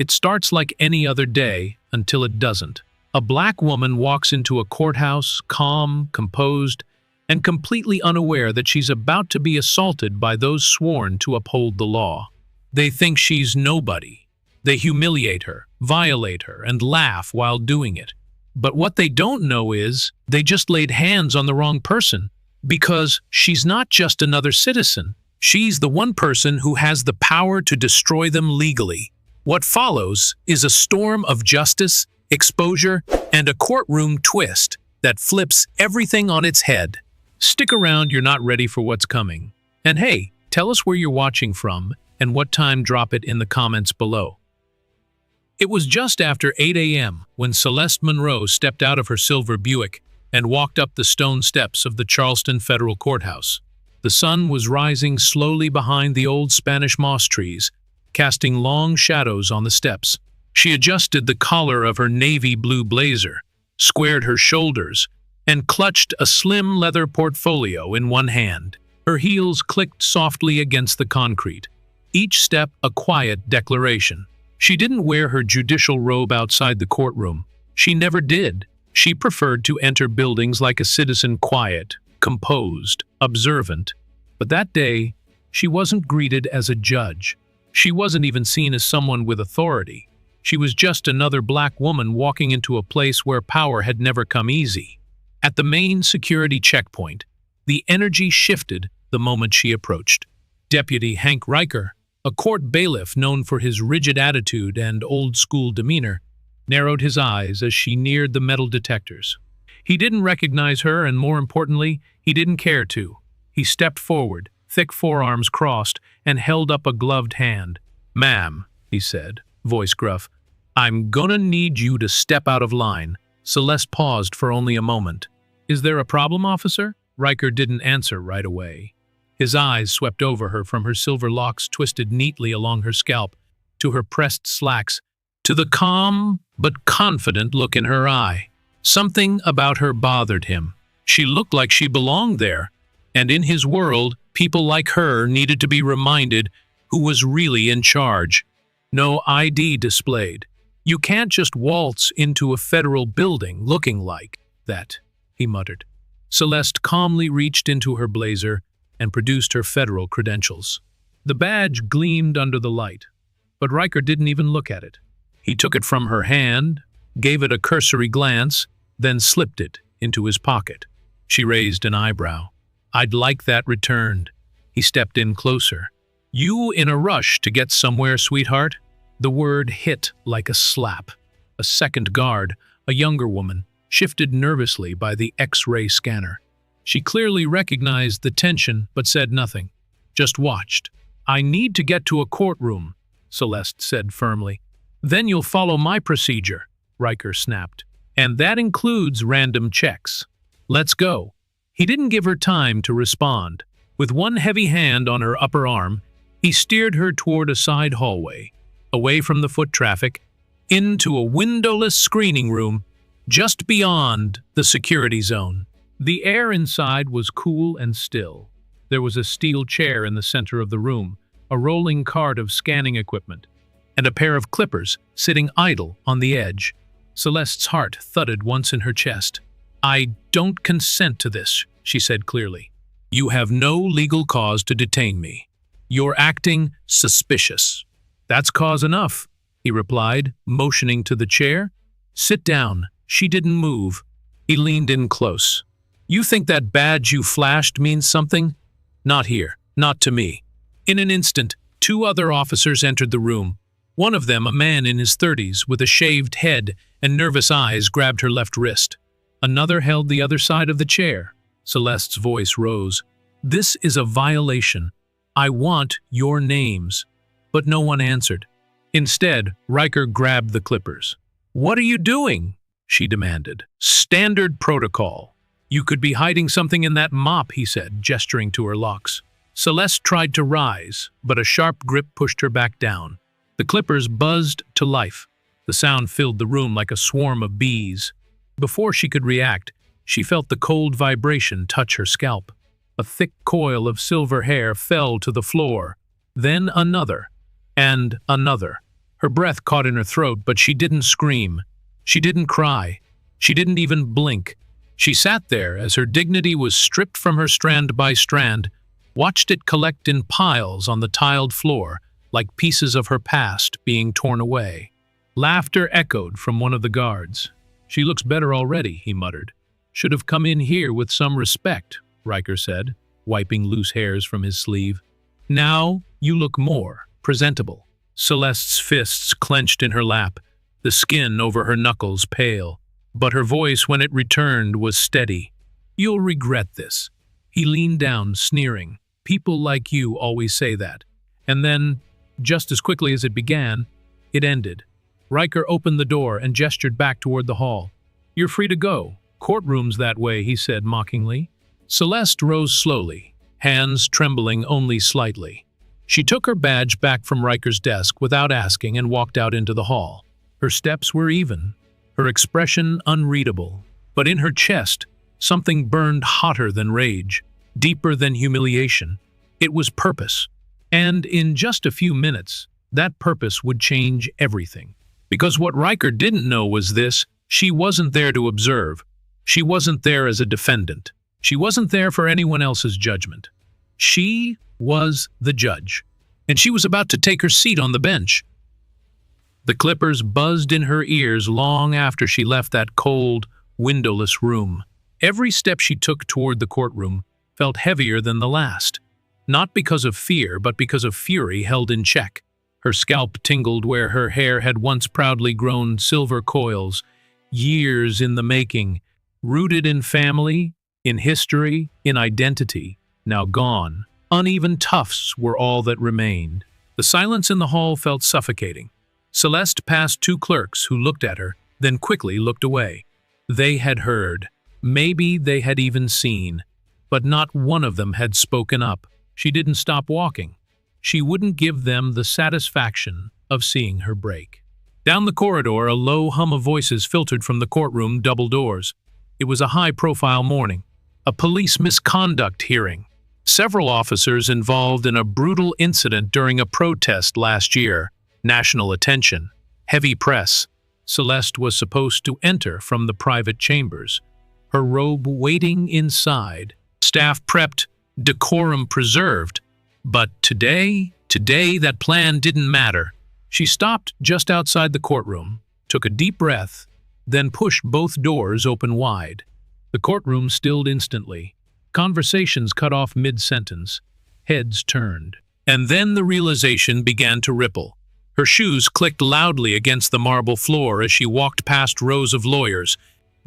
It starts like any other day until it doesn't. A black woman walks into a courthouse, calm, composed, and completely unaware that she's about to be assaulted by those sworn to uphold the law. They think she's nobody. They humiliate her, violate her, and laugh while doing it. But what they don't know is they just laid hands on the wrong person, because she's not just another citizen. She's the one person who has the power to destroy them legally. What follows is a storm of justice, exposure, and a courtroom twist that flips everything on its head. Stick around, you're not ready for what's coming. And hey, tell us where you're watching from and what time. Drop it in the comments below. It was just after 8 a.m. when Celeste Monroe stepped out of her silver Buick and walked up the stone steps of the Charleston Federal Courthouse. The sun was rising slowly behind the old Spanish moss trees, casting long shadows on the steps. She adjusted the collar of her navy blue blazer, squared her shoulders, and clutched a slim leather portfolio in one hand. Her heels clicked softly against the concrete, each step a quiet declaration. She didn't wear her judicial robe outside the courtroom. She never did. She preferred to enter buildings like a citizen, quiet, composed, observant. But that day, she wasn't greeted as a judge. She wasn't even seen as someone with authority. She was just another black woman walking into a place where power had never come easy. At the main security checkpoint, the energy shifted the moment she approached. Deputy Hank Riker, a court bailiff known for his rigid attitude and old-school demeanor, narrowed his eyes as she neared the metal detectors. He didn't recognize her, and more importantly, he didn't care to. He stepped forward, thick forearms crossed, and held up a gloved hand. "Ma'am," he said, voice gruff, "I'm gonna need you to step out of line." Celeste paused for only a moment. "Is there a problem, officer?" Riker didn't answer right away. His eyes swept over her, from her silver locks twisted neatly along her scalp to her pressed slacks, to the calm but confident look in her eye. Something about her bothered him. She looked like she belonged there, and in his world, people like her needed to be reminded who was really in charge. No ID displayed. "You can't just waltz into a federal building looking like that," he muttered. Celeste calmly reached into her blazer and produced her federal credentials. The badge gleamed under the light, but Riker didn't even look at it. He took it from her hand, gave it a cursory glance, then slipped it into his pocket. She raised an eyebrow. "I'd like that returned." He stepped in closer. "You in a rush to get somewhere, sweetheart?" The word hit like a slap. A second guard, a younger woman, shifted nervously by the X-ray scanner. She clearly recognized the tension but said nothing, just watched. "I need to get to a courtroom," Celeste said firmly. "Then you'll follow my procedure," Riker snapped. "And that includes random checks. Let's go." He didn't give her time to respond. With one heavy hand on her upper arm, he steered her toward a side hallway, away from the foot traffic, into a windowless screening room just beyond the security zone. The air inside was cool and still. There was a steel chair in the center of the room, a rolling cart of scanning equipment, and a pair of clippers sitting idle on the edge. Celeste's heart thudded once in her chest. "I don't consent to this," she said clearly. "You have no legal cause to detain me. You're acting suspicious." "That's cause enough," he replied, motioning to the chair. "Sit down." She didn't move. He leaned in close. "You think that badge you flashed means something? Not here. Not to me." In an instant, two other officers entered the room. One of them, a man in his 30s with a shaved head and nervous eyes, grabbed her left wrist. Another held the other side of the chair. Celeste's voice rose. "This is a violation. I want your names." But no one answered. Instead, Riker grabbed the clippers. "What are you doing?" she demanded. "Standard protocol. You could be hiding something in that mop," he said, gesturing to her locks. Celeste tried to rise, but a sharp grip pushed her back down. The clippers buzzed to life. The sound filled the room like a swarm of bees. Before she could react, she felt the cold vibration touch her scalp. A thick coil of silver hair fell to the floor. Then another, and another. Her breath caught in her throat, but she didn't scream. She didn't cry. She didn't even blink. She sat there as her dignity was stripped from her strand by strand, watched it collect in piles on the tiled floor, like pieces of her past being torn away. Laughter echoed from one of the guards. "She looks better already," he muttered. "Should have come in here with some respect," Riker said, wiping loose hairs from his sleeve. "Now you look more presentable." Celeste's fists clenched in her lap, the skin over her knuckles pale, but her voice, when it returned, was steady. "You'll regret this." He leaned down, sneering. "People like you always say that." And then, just as quickly as it began, it ended. Riker opened the door and gestured back toward the hall. "You're free to go. Courtroom's that way," he said mockingly. Celeste rose slowly, hands trembling only slightly. She took her badge back from Riker's desk without asking and walked out into the hall. Her steps were even, her expression unreadable, but in her chest, something burned hotter than rage, deeper than humiliation. It was purpose. And in just a few minutes, that purpose would change everything. Because what Riker didn't know was this: she wasn't there to observe. She wasn't there as a defendant. She wasn't there for anyone else's judgment. She was the judge, and she was about to take her seat on the bench. The clippers buzzed in her ears long after she left that cold, windowless room. Every step she took toward the courtroom felt heavier than the last, not because of fear, but because of fury held in check. Her scalp tingled where her hair had once proudly grown silver coils, years in the making, rooted in family, in history, in identity, now gone. Uneven tufts were all that remained. The silence in the hall felt suffocating. Celeste passed two clerks who looked at her, then quickly looked away. They had heard. Maybe they had even seen. But not one of them had spoken up. She didn't stop walking. She wouldn't give them the satisfaction of seeing her break. Down the corridor, a low hum of voices filtered from the courtroom double doors. It was a high-profile morning. A police misconduct hearing. Several officers involved in a brutal incident during a protest last year. National attention. Heavy press. Celeste was supposed to enter from the private chambers. Her robe waiting inside. Staff prepped, decorum preserved. But today that plan didn't matter. She stopped just outside the courtroom, took a deep breath, then pushed both doors open wide. The courtroom stilled instantly. Conversations cut off mid-sentence. Heads turned. And then the realization began to ripple. Her shoes clicked loudly against the marble floor as she walked past rows of lawyers,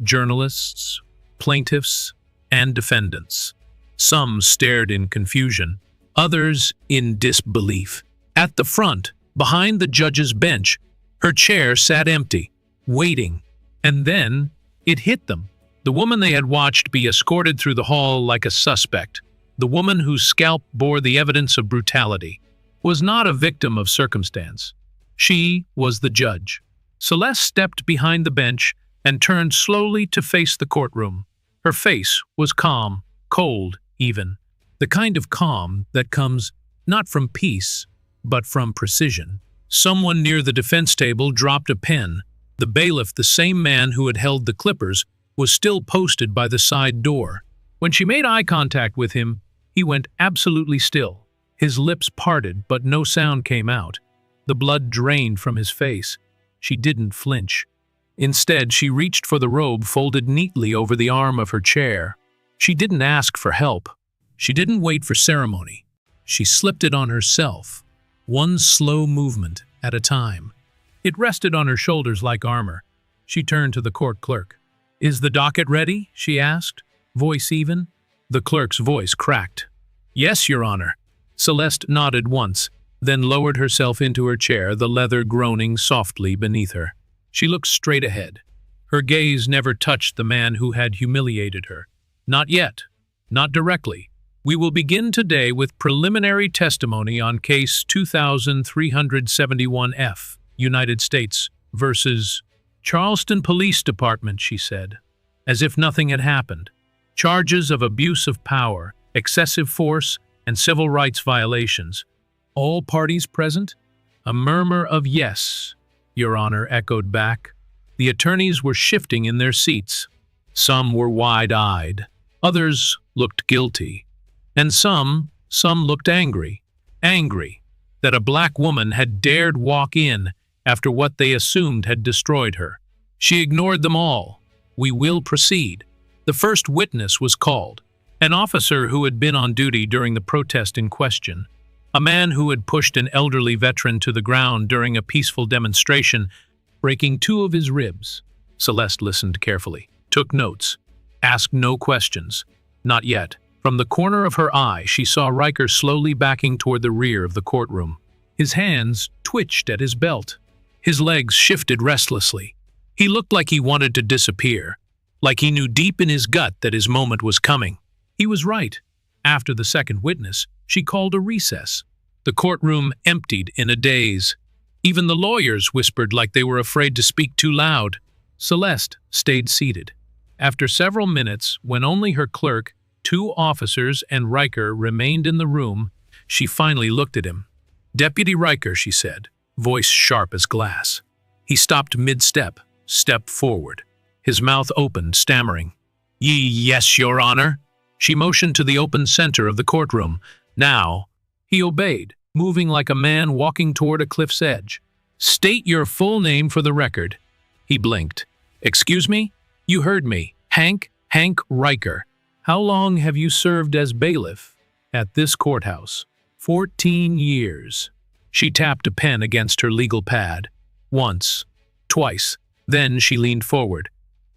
journalists, plaintiffs, and defendants. Some stared in confusion, others in disbelief. At the front, behind the judge's bench, her chair sat empty, waiting. And then it hit them. The woman they had watched be escorted through the hall like a suspect, the woman whose scalp bore the evidence of brutality, was not a victim of circumstance. She was the judge. Celeste stepped behind the bench and turned slowly to face the courtroom. Her face was calm, cold even, the kind of calm that comes not from peace, but from precision. Someone near the defense table dropped a pen. The bailiff, the same man who had held the clippers, was still posted by the side door. When she made eye contact with him, he went absolutely still. His lips parted, but no sound came out. The blood drained from his face. She didn't flinch. Instead, she reached for the robe folded neatly over the arm of her chair. She didn't ask for help. She didn't wait for ceremony. She slipped it on herself, one slow movement at a time. It rested on her shoulders like armor. She turned to the court clerk. "Is the docket ready?" she asked, voice even. The clerk's voice cracked. "Yes, Your Honor." Celeste nodded once, then lowered herself into her chair, the leather groaning softly beneath her. She looked straight ahead. Her gaze never touched the man who had humiliated her. Not yet. Not directly. "We will begin today with preliminary testimony on Case 2371F, United States versus Charleston Police Department," she said, as if nothing had happened. "Charges of abuse of power, excessive force, and civil rights violations. All parties present?" A murmur of yes, Your Honor, echoed back. The attorneys were shifting in their seats. Some were wide-eyed, others looked guilty, and some looked angry. Angry that a black woman had dared walk in after what they assumed had destroyed her. She ignored them all. We will proceed. The first witness was called, an officer who had been on duty during the protest in question, a man who had pushed an elderly veteran to the ground during a peaceful demonstration, breaking 2 of his ribs. Celeste listened carefully, took notes, asked no questions. Not yet. From the corner of her eye, she saw Riker slowly backing toward the rear of the courtroom. His hands twitched at his belt. His legs shifted restlessly. He looked like he wanted to disappear, like he knew deep in his gut that his moment was coming. He was right. After the second witness, she called a recess. The courtroom emptied in a daze. Even the lawyers whispered like they were afraid to speak too loud. Celeste stayed seated. After several minutes, when only her clerk, 2 officers, and Riker remained in the room, she finally looked at him. "Deputy Riker," she said, voice sharp as glass. He stopped mid-step, stepped forward. His mouth opened, stammering. Yes, Your Honor." She motioned to the open center of the courtroom. Now, he obeyed, moving like a man walking toward a cliff's edge. "State your full name for the record." He blinked. "Excuse me? You heard me. Hank Riker. How long have you served as bailiff at this courthouse?" 14 years. She tapped a pen against her legal pad. Once, twice. Then she leaned forward.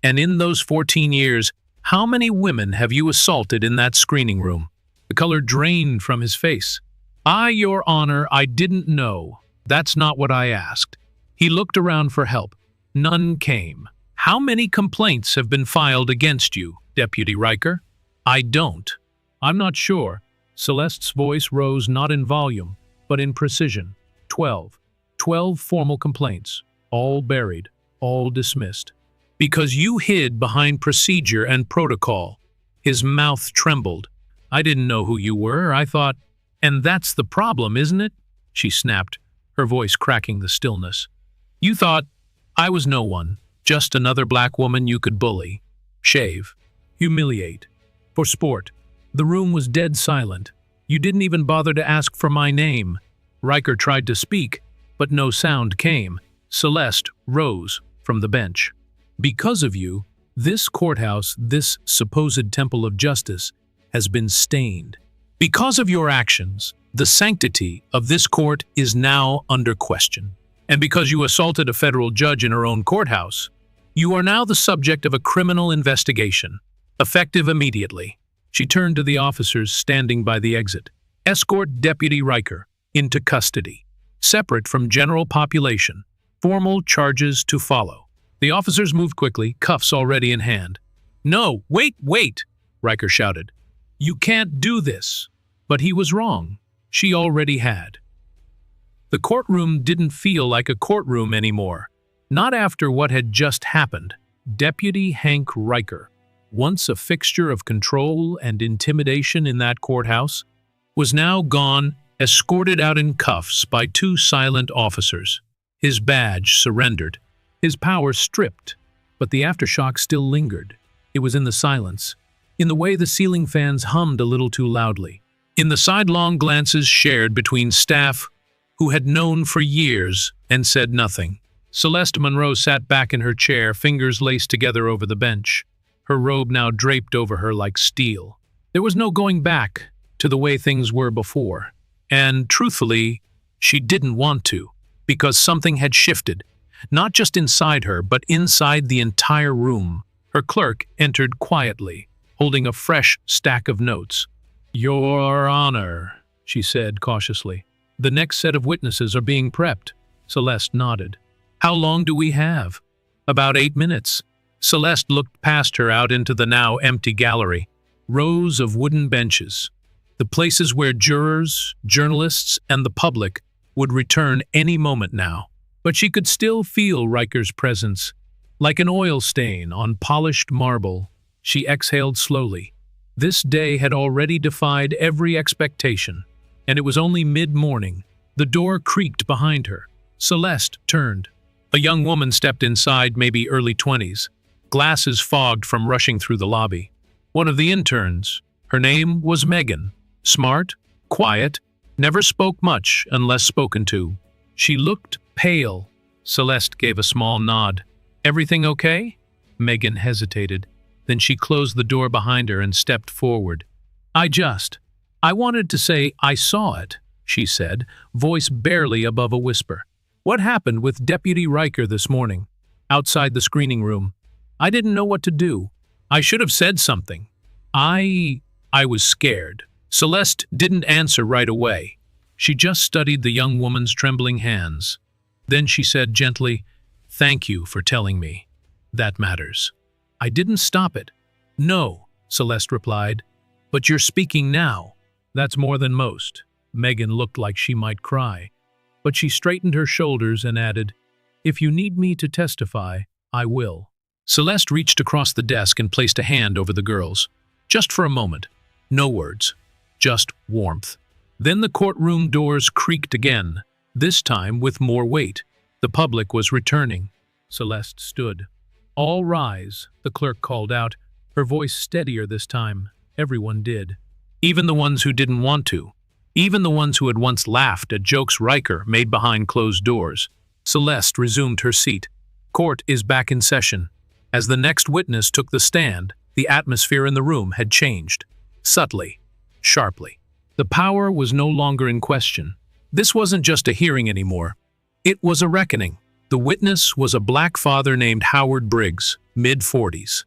"And in those 14 years, how many women have you assaulted in that screening room?" The color drained from his face. Your Honor, I didn't know. That's not what I asked." He looked around for help. None came. "How many complaints have been filed against you, Deputy Riker?" "I don't. I'm not sure." Celeste's voice rose not in volume, but in precision. 12. 12 formal complaints, all buried, all dismissed. "Because you hid behind procedure and protocol." His mouth trembled. "I didn't know who you were. I thought—" "And that's the problem, isn't it?" she snapped, her voice cracking the stillness. "You thought I was no one, just another black woman you could bully, shave, humiliate. For sport." The room was dead silent. "You didn't even bother to ask for my name." Riker tried to speak, but no sound came. Celeste rose from the bench. "Because of you, this courthouse, this supposed temple of justice, has been stained. Because of your actions, the sanctity of this court is now under question. And because you assaulted a federal judge in her own courthouse, you are now the subject of a criminal investigation, effective immediately." She turned to the officers standing by the exit. "Escort Deputy Riker into custody, separate from general population. Formal charges to follow." The officers moved quickly, cuffs already in hand. "No, wait, Riker shouted. "You can't do this." But he was wrong. She already had. The courtroom didn't feel like a courtroom anymore. Not after what had just happened. Deputy Hank Riker, once a fixture of control and intimidation in that courthouse, was now gone, escorted out in cuffs by 2 silent officers. His badge surrendered, his power stripped, but the aftershock still lingered. It was in the silence, in the way the ceiling fans hummed a little too loudly, in the sidelong glances shared between staff who had known for years and said nothing. Celeste Monroe sat back in her chair, fingers laced together over the bench, her robe now draped over her like steel. There was no going back to the way things were before. And, truthfully, she didn't want to, because something had shifted, not just inside her, but inside the entire room. Her clerk entered quietly, holding a fresh stack of notes. "Your Honor," she said cautiously. "The next set of witnesses are being prepped." Celeste nodded. "How long do we have?" "About 8 minutes." Celeste looked past her out into the now empty gallery. Rows of wooden benches. The places where jurors, journalists, and the public would return any moment now. But she could still feel Riker's presence, like an oil stain on polished marble. She exhaled slowly. This day had already defied every expectation, and it was only mid-morning. The door creaked behind her. Celeste turned. A young woman stepped inside, maybe early 20s, glasses fogged from rushing through the lobby. One of the interns. Her name was Megan. Smart, quiet, never spoke much unless spoken to. She looked pale. Celeste gave a small nod. "Everything okay?" Megan hesitated. Then she closed the door behind her and stepped forward. I wanted to say I saw it," she said, voice barely above a whisper. "What happened with Deputy Riker this morning? Outside the screening room. I didn't know what to do. I should have said something. I was scared." Celeste didn't answer right away. She just studied the young woman's trembling hands. Then she said gently, "Thank you for telling me. That matters." "I didn't stop it." "No," Celeste replied. "But you're speaking now. That's more than most." Megan looked like she might cry, but she straightened her shoulders and added, "If you need me to testify, I will." Celeste reached across the desk and placed a hand over the girl's. Just for a moment. No words. Just warmth. Then the courtroom doors creaked again, this time with more weight. The public was returning. Celeste stood. "All rise," the clerk called out, her voice steadier this time. Everyone did. Even the ones who didn't want to. Even the ones who had once laughed at jokes Riker made behind closed doors. Celeste resumed her seat. Court is back in session. As the next witness took the stand, the atmosphere in the room had changed. Subtly. Sharply. The power was no longer in question. This wasn't just a hearing anymore. It was a reckoning. The witness was a black father named Howard Briggs, mid-40s.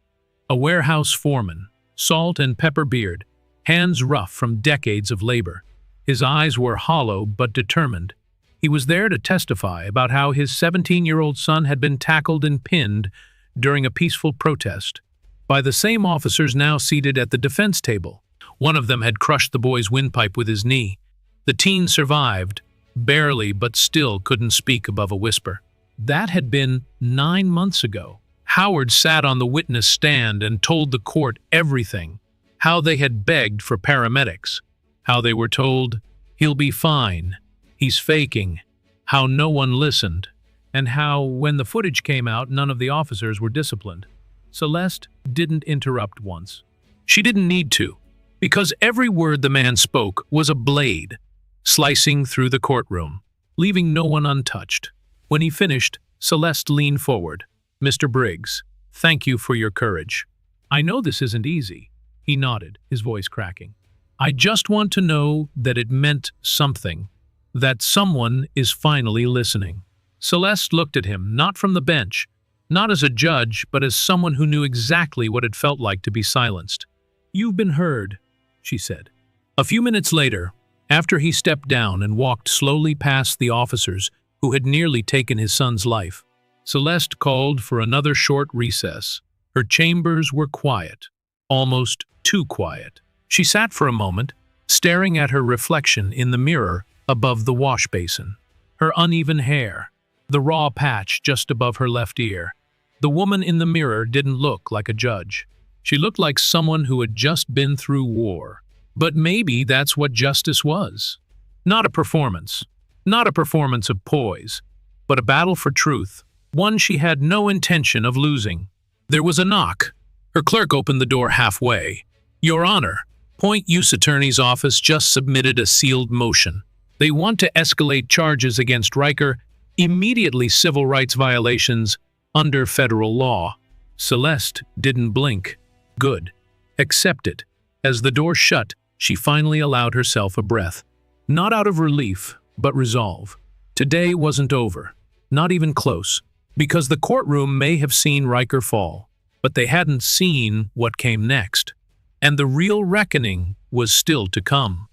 A warehouse foreman, salt and pepper beard, hands rough from decades of labor. His eyes were hollow but determined. He was there to testify about how his 17-year-old son had been tackled and pinned during a peaceful protest by the same officers now seated at the defense table. One of them had crushed the boy's windpipe with his knee. The teen survived, barely, but still couldn't speak above a whisper. That had been 9 months ago. Howard sat on the witness stand and told the court everything. How they had begged for paramedics. How they were told, "He'll be fine. He's faking." How no one listened. And how, when the footage came out, none of the officers were disciplined. Celeste didn't interrupt once. She didn't need to, because every word the man spoke was a blade, slicing through the courtroom, leaving no one untouched. When he finished, Celeste leaned forward. "Mr. Briggs, thank you for your courage. I know this isn't easy." He nodded, his voice cracking. "I just want to know that it meant something, that someone is finally listening." Celeste looked at him, not from the bench, not as a judge, but as someone who knew exactly what it felt like to be silenced. "You've been heard," she said. A few minutes later, after he stepped down and walked slowly past the officers who had nearly taken his son's life, Celeste called for another short recess. Her chambers were quiet, almost too quiet. She sat for a moment, staring at her reflection in the mirror above the wash basin. Her uneven hair, the raw patch just above her left ear. The woman in the mirror didn't look like a judge. She looked like someone who had just been through war. But maybe that's what justice was. Not a performance. Not a performance of poise, but a battle for truth. One she had no intention of losing. There was a knock. Her clerk opened the door halfway. "Your Honor, Point Use Attorney's Office just submitted a sealed motion. They want to escalate charges against Riker, immediately civil rights violations under federal law." Celeste didn't blink. Good. Accept it. As the door shut, she finally allowed herself a breath. Not out of relief, but resolve. Today wasn't over. Not even close. Because the courtroom may have seen Riker fall, but they hadn't seen what came next. And the real reckoning was still to come.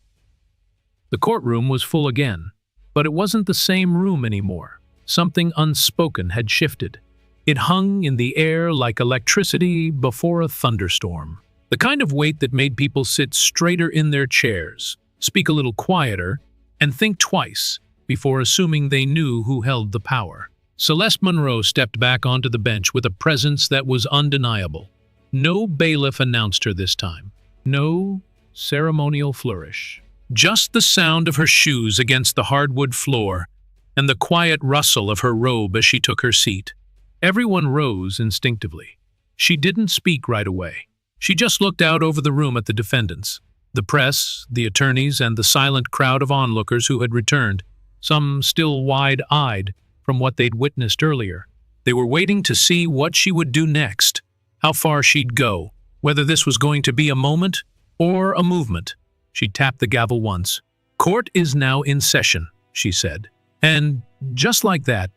The courtroom was full again, but it wasn't the same room anymore. Something unspoken had shifted. It hung in the air like electricity before a thunderstorm. The kind of weight that made people sit straighter in their chairs, speak a little quieter, and think twice before assuming they knew who held the power. Celeste Monroe stepped back onto the bench with a presence that was undeniable. No bailiff announced her this time. No ceremonial flourish. Just the sound of her shoes against the hardwood floor and the quiet rustle of her robe as she took her seat. Everyone rose instinctively. She didn't speak right away. She just looked out over the room at the defendants, the press, the attorneys, and the silent crowd of onlookers who had returned, some still wide-eyed from what they'd witnessed earlier. They were waiting to see what she would do next, how far she'd go, whether this was going to be a moment or a movement. She tapped the gavel once. "Court is now in session," she said. And just like that,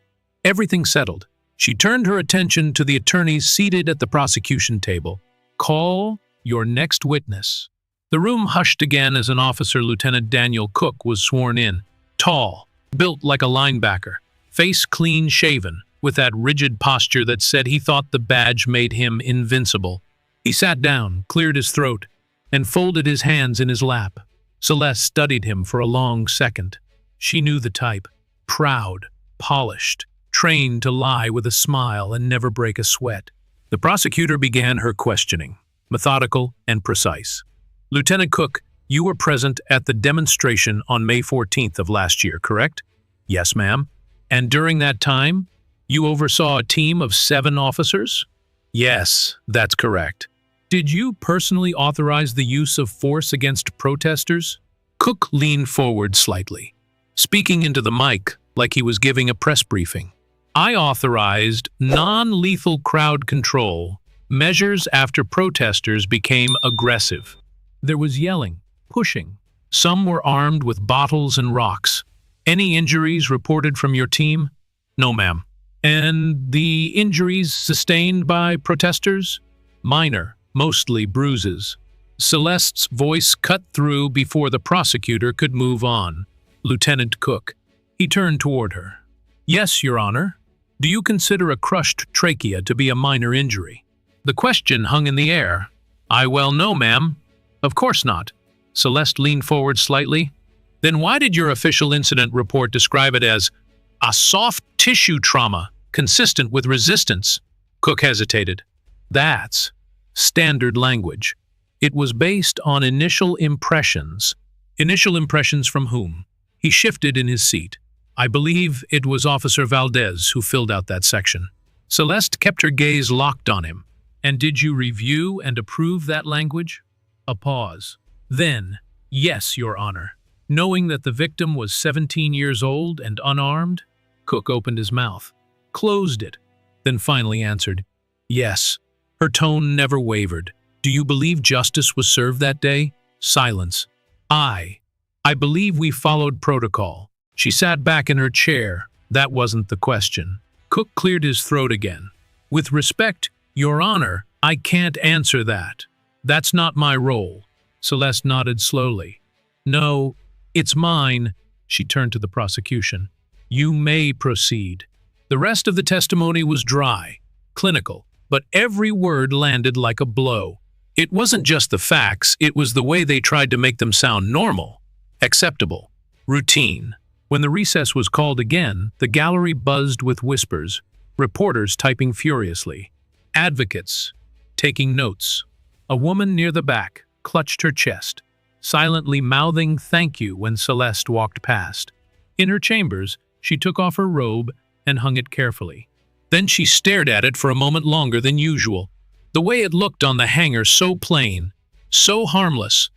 everything settled. She turned her attention to the attorneys seated at the prosecution table. "Call your next witness." The room hushed again as an officer, Lieutenant Daniel Cook, was sworn in. Tall, built like a linebacker, face clean-shaven, with that rigid posture that said he thought the badge made him invincible. He sat down, cleared his throat, and folded his hands in his lap. Celeste studied him for a long second. She knew the type. Proud, polished, trained to lie with a smile and never break a sweat. The prosecutor began her questioning, methodical and precise. "Lieutenant Cook, you were present at the demonstration on May 14th of last year, correct?" "Yes, ma'am." "And during that time, you oversaw a team of 7 officers?" "Yes, that's correct." "Did you personally authorize the use of force against protesters?" Cook leaned forward slightly, speaking into the mic like he was giving a press briefing. "I authorized non-lethal crowd control measures after protesters became aggressive. There was yelling, pushing. Some were armed with bottles and rocks. Any injuries reported from your team?" "No, ma'am." "And the injuries sustained by protesters?" "Minor, mostly bruises." Celeste's voice cut through before the prosecutor could move on. "Lieutenant Cook." He turned toward her. "Yes, Your Honor. Do you consider a crushed trachea to be a minor injury?" The question hung in the air. "I well know, ma'am." "Of course not." Celeste leaned forward slightly. "Then why did your official incident report describe it as a soft tissue trauma consistent with resistance?" Cook hesitated. "That's standard language. It was based on initial impressions." "Initial impressions from whom?" He shifted in his seat. "I believe it was Officer Valdez who filled out that section." Celeste kept her gaze locked on him. "And did you review and approve that language?" A pause. "Then, yes, Your Honor." Knowing that the victim was 17 years old and unarmed, Cook opened his mouth, closed it, then finally answered, "Yes." Her tone never wavered. "Do you believe justice was served that day?" Silence. I believe we followed protocol." She sat back in her chair. That wasn't the question. Cook cleared his throat again. "With respect, Your Honor, I can't answer that. That's not my role." Celeste nodded slowly. "No, it's mine." She turned to the prosecution. "You may proceed." The rest of the testimony was dry, clinical, but every word landed like a blow. It wasn't just the facts, it was the way they tried to make them sound normal, acceptable, routine. When the recess was called again, the gallery buzzed with whispers, reporters typing furiously, advocates taking notes. A woman near the back clutched her chest, silently mouthing thank you when Celeste walked past. In her chambers, she took off her robe and hung it carefully. Then she stared at it for a moment longer than usual. The way it looked on the hanger, so plain, so harmless.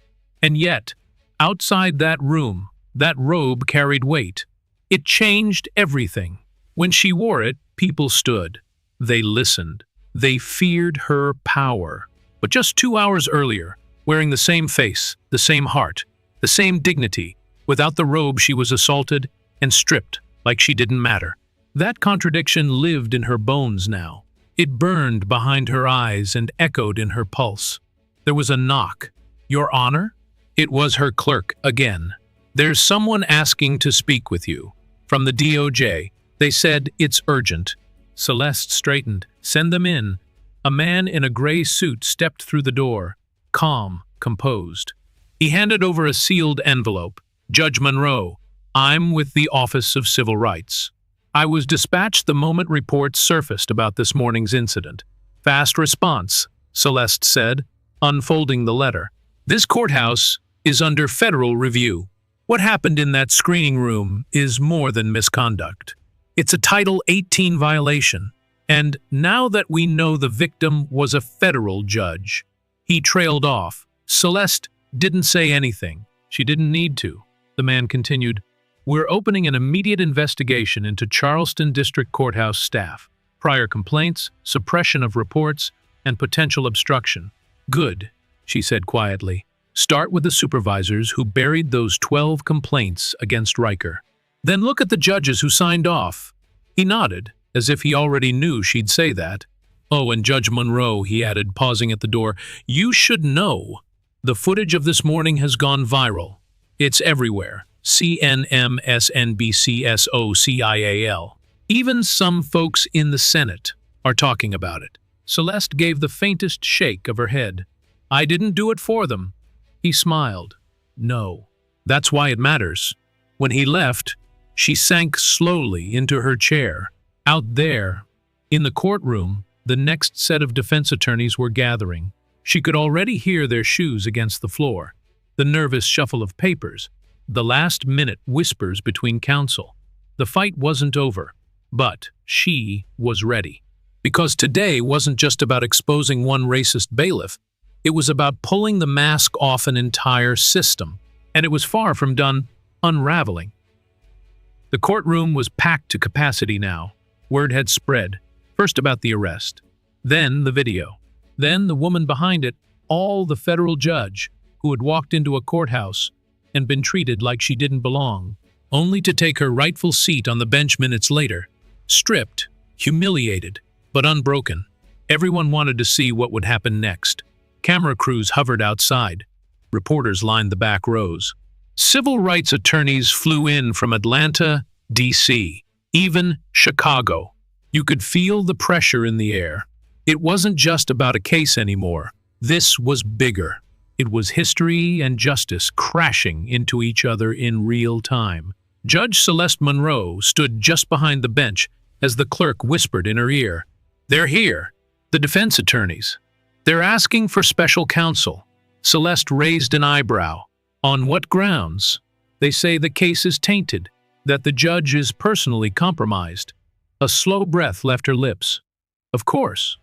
And yet, outside that room, that robe carried weight. It changed everything. When she wore it, people stood. They listened. They feared her power. But just 2 hours earlier, wearing the same face, the same heart, the same dignity, without the robe she was assaulted and stripped like she didn't matter. That contradiction lived in her bones now. It burned behind her eyes and echoed in her pulse. There was a knock. "Your Honor?" It was her clerk again. "There's someone asking to speak with you. From the DOJ. They said it's urgent." Celeste straightened. "Send them in." A man in a gray suit stepped through the door, calm, composed. He handed over a sealed envelope. "Judge Monroe, I'm with the Office of Civil Rights. I was dispatched the moment reports surfaced about this morning's incident." "Fast response," Celeste said, unfolding the letter. "This courthouse is under federal review. What happened in that screening room is more than misconduct. It's a Title 18 violation. And now that we know the victim was a federal judge, he trailed off. Celeste didn't say anything. She didn't need to. The man continued, "We're opening an immediate investigation into Charleston District Courthouse staff. Prior complaints, suppression of reports, and potential obstruction." "Good," she said quietly. "Start with the supervisors who buried those 12 complaints against Riker. Then look at the judges who signed off." He nodded, as if he already knew she'd say that. "Oh, and Judge Monroe," he added, pausing at the door, "you should know. The footage of this morning has gone viral. It's everywhere. CNN, MSNBC, SOCIAL. Even some folks in the Senate are talking about it." Celeste gave the faintest shake of her head. "I didn't do it for them." He smiled. "No. That's why it matters." When he left, she sank slowly into her chair. Out there, in the courtroom, the next set of defense attorneys were gathering. She could already hear their shoes against the floor, the nervous shuffle of papers, the last-minute whispers between counsel. The fight wasn't over, but she was ready. Because today wasn't just about exposing one racist bailiff, it was about pulling the mask off an entire system, and it was far from done unraveling. The courtroom was packed to capacity now. Word had spread, first about the arrest, then the video, then the woman behind it, all the federal judge who had walked into a courthouse and been treated like she didn't belong, only to take her rightful seat on the bench minutes later, stripped, humiliated, but unbroken. Everyone wanted to see what would happen next. Camera crews hovered outside. Reporters lined the back rows. Civil rights attorneys flew in from Atlanta, D.C., even Chicago. You could feel the pressure in the air. It wasn't just about a case anymore. This was bigger. It was history and justice crashing into each other in real time. Judge Celeste Monroe stood just behind the bench as the clerk whispered in her ear, "They're here, the defense attorneys. They're asking for special counsel." Celeste raised an eyebrow. "On what grounds?" "They say the case is tainted, that the judge is personally compromised." A slow breath left her lips. Of course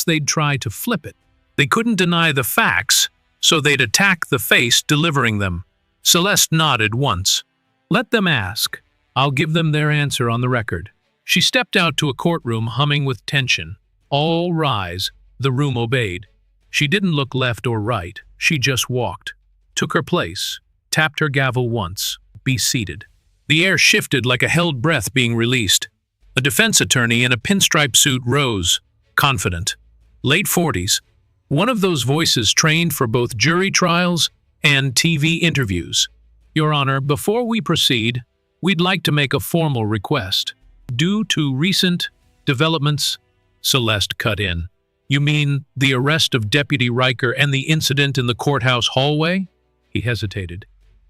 they'd try to flip it. They couldn't deny the facts, so they'd attack the face delivering them. Celeste nodded once. "Let them ask. I'll give them their answer on the record." She stepped out to a courtroom humming with tension. All rise. The room obeyed. She didn't look left or right. She just walked, took her place, tapped her gavel once. "Be seated." The air shifted like a held breath being released. A defense attorney in a pinstripe suit rose, confident. Late 40s, one of those voices trained for both jury trials and TV interviews. "Your Honor, before we proceed, we'd like to make a formal request. Due to recent developments," Celeste cut in. "You mean the arrest of Deputy Riker and the incident in the courthouse hallway?" He hesitated.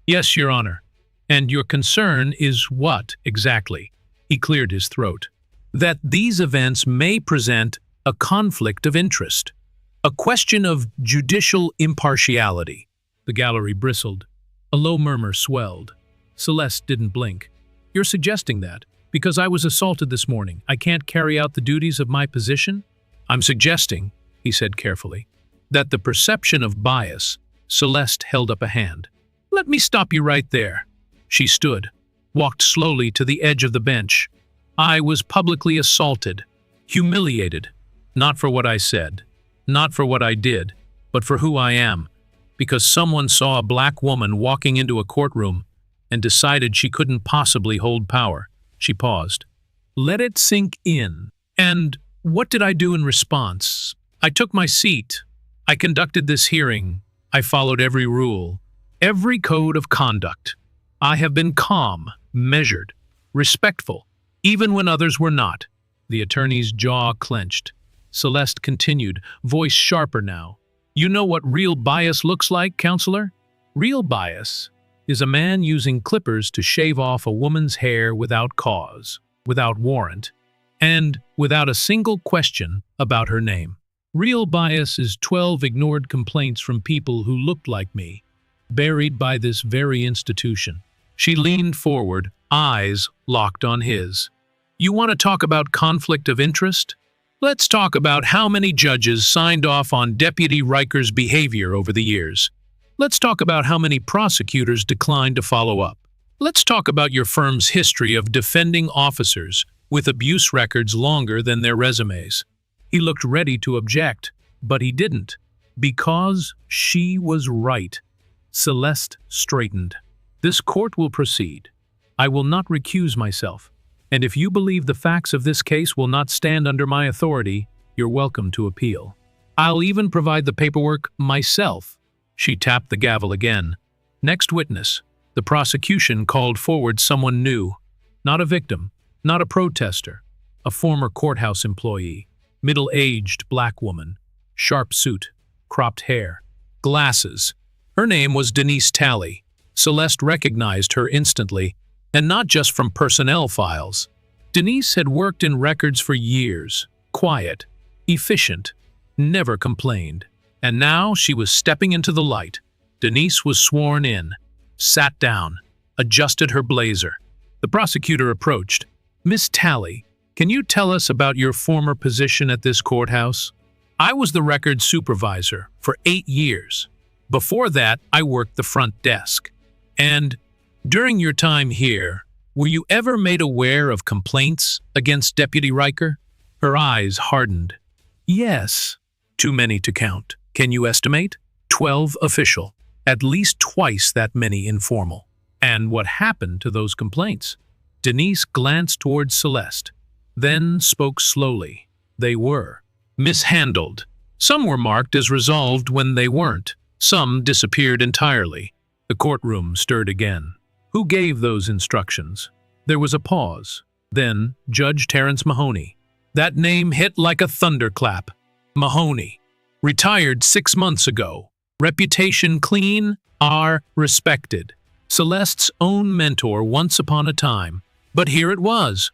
"Yes, Your Honor. And your concern is what, exactly?" He cleared his throat. "That these events may present a conflict of interest, a question of judicial impartiality." The gallery bristled. A low murmur swelled. Celeste didn't blink. "You're suggesting that, because I was assaulted this morning, I can't carry out the duties of my position?" "I'm suggesting," he said carefully, "that the perception of bias." Celeste held up a hand. "Let me stop you right there." She stood, walked slowly to the edge of the bench. "I was publicly assaulted, humiliated, not for what I said, not for what I did, but for who I am, because someone saw a black woman walking into a courtroom and decided she couldn't possibly hold power." She paused. "Let it sink in. And what did I do in response? I took my seat. I conducted this hearing. I followed every rule, every code of conduct. I have been calm, measured, respectful, even when others were not." The attorney's jaw clenched. Celeste continued, voice sharper now. "You know what real bias looks like, counselor? Real bias is a man using clippers to shave off a woman's hair without cause, without warrant, and without a single question about her name. Real bias is 12 ignored complaints from people who looked like me, buried by this very institution. She leaned forward, eyes locked on his. You want to talk about conflict of interest? Let's talk about how many judges signed off on Deputy Riker's behavior over the years. Let's talk about how many prosecutors declined to follow up. Let's talk about your firm's history of defending officers with abuse records longer than their resumes. He looked ready to object, but he didn't, because she was right. Celeste straightened. This court will proceed. I will not recuse myself, and if you believe the facts of this case will not stand under my authority, you're welcome to appeal. I'll even provide the paperwork myself. She tapped the gavel again. Next witness. The prosecution called forward someone new. Not a victim, not a protester. A former courthouse employee. Middle-aged black woman. Sharp suit, cropped hair, glasses. Her name was Denise Talley. Celeste recognized her instantly, and not just from personnel files. Denise had worked in records for years, quiet, efficient, never complained. And now she was stepping into the light. Denise was sworn in, sat down, adjusted her blazer. The prosecutor approached. Miss Talley, can you tell us about your former position at this courthouse? I was the records supervisor for 8 years. Before that, I worked the front desk. And during your time here, were you ever made aware of complaints against Deputy Riker? Her eyes hardened. Yes. Too many to count. Can you estimate? 12 official. At least twice that many informal. And what happened to those complaints? Denise glanced towards Celeste, then spoke slowly. They were mishandled. Some were marked as resolved when they weren't. Some disappeared entirely. The courtroom stirred again. Who gave those instructions? There was a pause. Then Judge Terrence Mahoney. That name hit like a thunderclap. Mahoney. Retired 6 months ago. Reputation clean, are respected. Celeste's own mentor once upon a time. But here it was.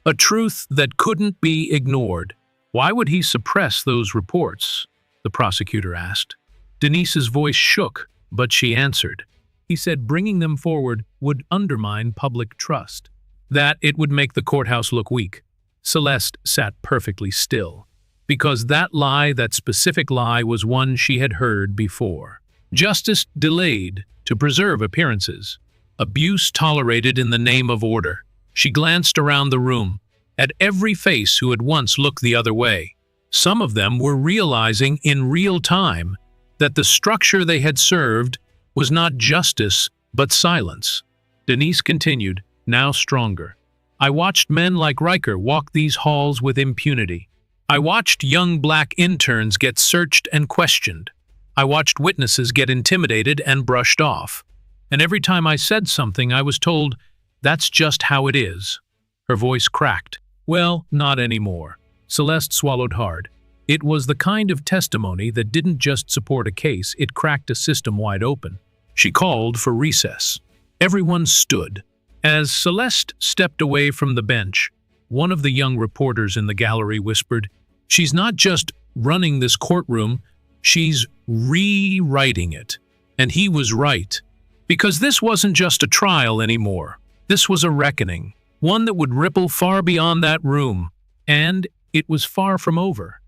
A truth that couldn't be ignored. Why would he suppress those reports? The prosecutor asked. Denise's voice shook, but she answered. He said bringing them forward would undermine public trust. That it would make the courthouse look weak. Celeste sat perfectly still, because that specific lie was one she had heard before. Justice delayed to preserve appearances. Abuse tolerated in the name of order. She glanced around the room, at every face who had once looked the other way. Some of them were realizing in real time that the structure they had served was not justice, but silence. Denise continued, now stronger. I watched men like Riker walk these halls with impunity. I watched young black interns get searched and questioned. I watched witnesses get intimidated and brushed off. And every time I said something, I was told, that's just how it is. Her voice cracked. Well, not anymore. Celeste swallowed hard. It was the kind of testimony that didn't just support a case, it cracked a system wide open. She called for recess. Everyone stood. As Celeste stepped away from the bench, one of the young reporters in the gallery whispered, she's not just running this courtroom, she's rewriting it. And he was right. Because this wasn't just a trial anymore. This was a reckoning, one that would ripple far beyond that room. And it was far from over.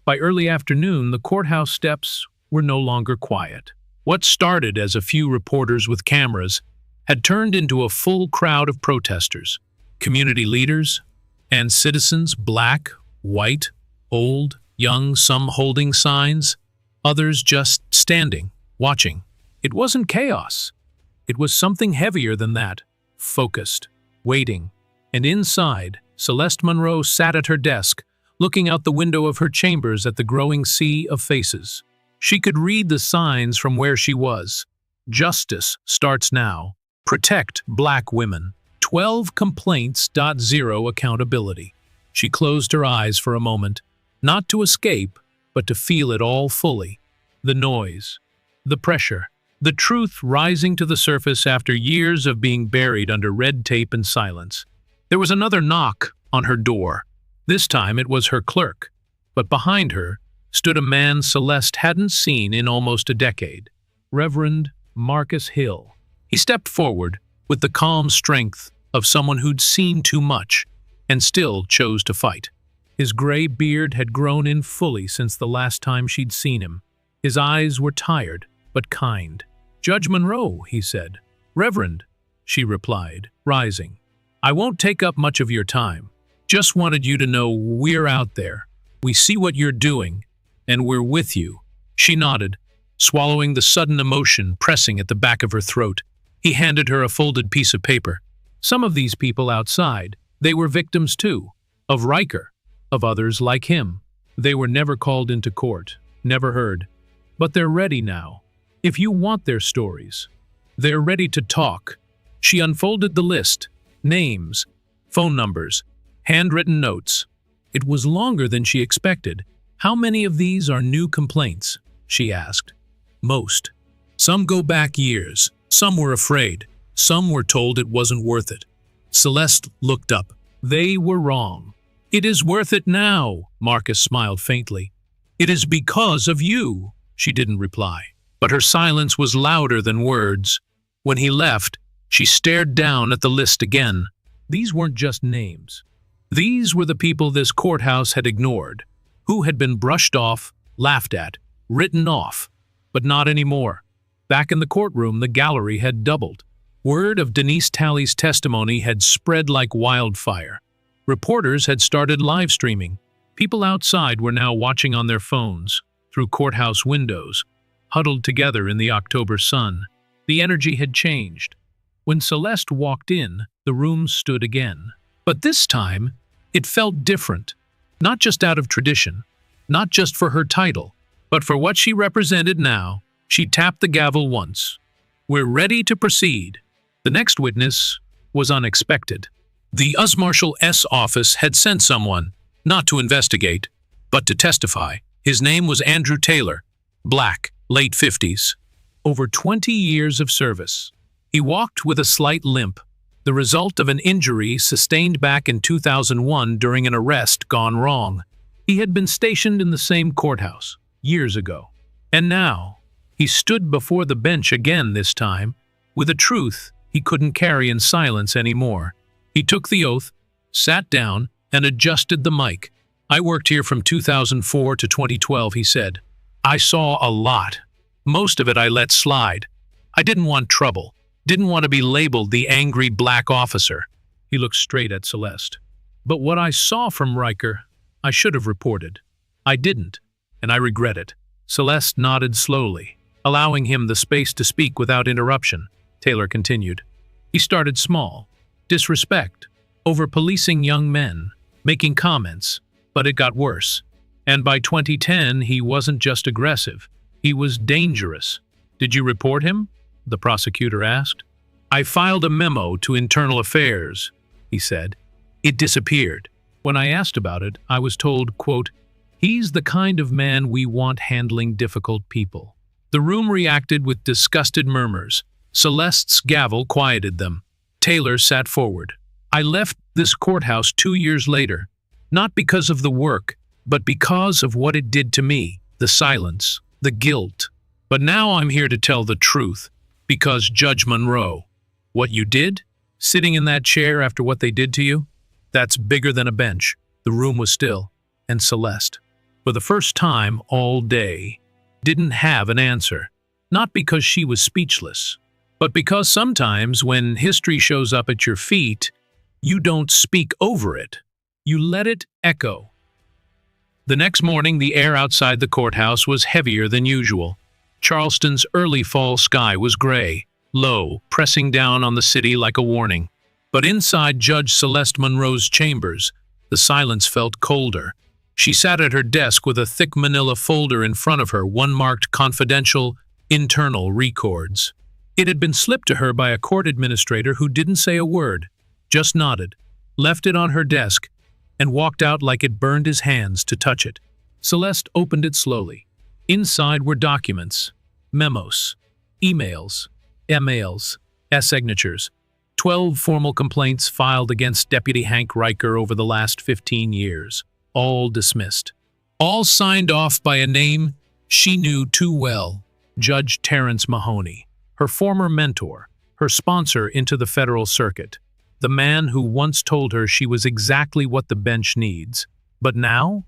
By early afternoon, the courthouse steps were no longer quiet. What started as a few reporters with cameras had turned into a full crowd of protesters, community leaders, and citizens, black, white, old, young, some holding signs, others just standing, watching. It wasn't chaos. It was something heavier than that, focused, waiting. And inside, Celeste Monroe sat at her desk, looking out the window of her chambers at the growing sea of faces. She could read the signs from where she was. Justice starts now. Protect black women. 12 complaints. 0 accountability. She closed her eyes for a moment, not to escape, but to feel it all fully. The noise, the pressure, the truth rising to the surface after years of being buried under red tape and silence. There was another knock on her door. This time it was her clerk, but behind her stood a man Celeste hadn't seen in almost a decade. Reverend Marcus Hill. He stepped forward with the calm strength of someone who'd seen too much and still chose to fight. His gray beard had grown in fully since the last time she'd seen him. His eyes were tired, but kind. "Judge Monroe," he said. "Reverend," she replied, rising. "I won't take up much of your time. Just wanted you to know we're out there. We see what you're doing, and we're with you." She nodded, swallowing the sudden emotion pressing at the back of her throat. He handed her a folded piece of paper. Some of these people outside, they were victims too, of Riker, of others like him. They were never called into court, never heard. But they're ready now. If you want their stories, they're ready to talk. She unfolded the list, names, phone numbers, handwritten notes. It was longer than she expected. "How many of these are new complaints?" she asked. "Most. Some go back years. Some were afraid. Some were told it wasn't worth it." Celeste looked up. They were wrong. "It is worth it now," Marcus smiled faintly. "It is because of you." She didn't reply, but her silence was louder than words. When he left, she stared down at the list again. These weren't just names. These were the people this courthouse had ignored, who had been brushed off, laughed at, written off. But not anymore. Back in the courtroom, the gallery had doubled. Word of Denise Talley's testimony had spread like wildfire. Reporters had started live streaming. People outside were now watching on their phones, through courthouse windows, huddled together in the October sun. The energy had changed. When Celeste walked in, the room stood again. But this time, it felt different. Not just out of tradition, not just for her title, but for what she represented now. She tapped the gavel once. "We're ready to proceed." The next witness was unexpected. The US Marshal S office had sent someone, not to investigate, but to testify. His name was Andrew Taylor, black, late 50s. Over 20 years of service. He walked with a slight limp, the result of an injury sustained back in 2001 during an arrest gone wrong. He had been stationed in the same courthouse, years ago. And now, he stood before the bench again this time, with a truth he couldn't carry in silence anymore. He took the oath, sat down, and adjusted the mic. "I worked here from 2004 to 2012, he said. "I saw a lot. Most of it I let slide. I didn't want trouble. Didn't want to be labeled the angry black officer." He looked straight at Celeste. "But what I saw from Riker, I should have reported. I didn't, and I regret it." Celeste nodded slowly, allowing him the space to speak without interruption. Taylor continued. "He started small. Disrespect. Over-policing young men. Making comments. But it got worse. And by 2010, he wasn't just aggressive. He was dangerous." "Did you report him?" the prosecutor asked. "I filed a memo to Internal Affairs," he said. "It disappeared. When I asked about it, I was told, quote, he's the kind of man we want handling difficult people." The room reacted with disgusted murmurs. Celeste's gavel quieted them. Taylor sat forward. "I left this courthouse 2 years later, not because of the work, but because of what it did to me, the silence, the guilt. But now I'm here to tell the truth, because Judge Monroe, what you did, sitting in that chair after what they did to you, that's bigger than a bench." The room was still, and Celeste, for the first time all day, didn't have an answer. Not because she was speechless, but because sometimes when history shows up at your feet, you don't speak over it. You let it echo. The next morning, the air outside the courthouse was heavier than usual. Charleston's early fall sky was gray, low, pressing down on the city like a warning. But inside Judge Celeste Monroe's chambers, the silence felt colder. She sat at her desk with a thick manila folder in front of her, one marked Confidential Internal Records. It had been slipped to her by a court administrator who didn't say a word, just nodded, left it on her desk, and walked out like it burned his hands to touch it. Celeste opened it slowly. Inside were documents, memos, emails, signatures, 12 formal complaints filed against Deputy Hank Riker over the last 15 years, all dismissed. All signed off by a name she knew too well. Judge Terrence Mahoney, her former mentor, her sponsor into the federal circuit, the man who once told her she was exactly what the bench needs. But now